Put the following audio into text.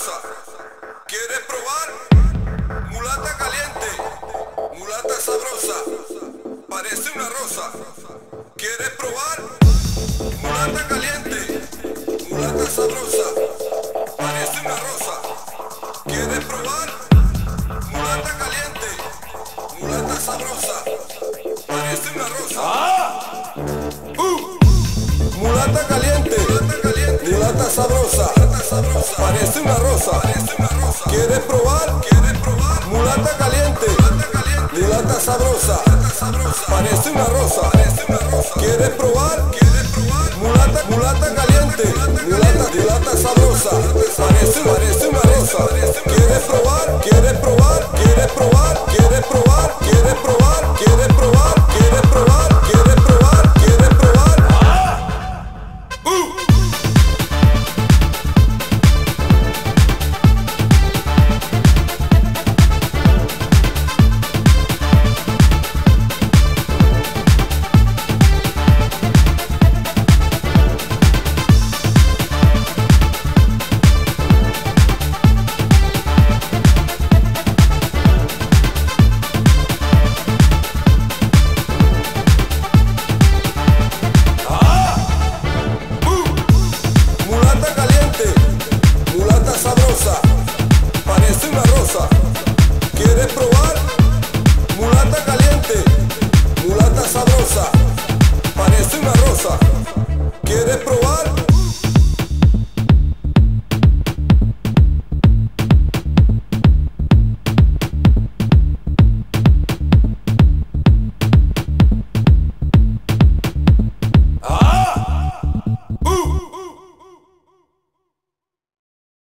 sabrosa. ¿Quieres probar? Mulata caliente, mulata sabrosa, parece una rosa. ¿Quieres probar? Mulata caliente, mulata sabrosa, parece una rosa. ¿Quieres probar? Mulata caliente, mulata sabrosa, parece una rosa. Mulata caliente, mulata sabrosa, parece una rosa. ¿Quieres probar? Mulata caliente, mulata sabrosa, parece una rosa. ¿Quieres probar? Mulata caliente, mulata sabrosa, parece una rosa. ¿Quieres probar? ¿Quieres probar? ¿Quieres probar? ¿Quieres probar? ¿Quieres probar? ¿Quieres probar? ¿Quieres probar? ¿Quieres probar? ¿Quieres probar? Sabrosa, parece una rosa. ¿Quieres probar? Mulata caliente, mulata sabrosa, parece una rosa. ¿Quieres probar?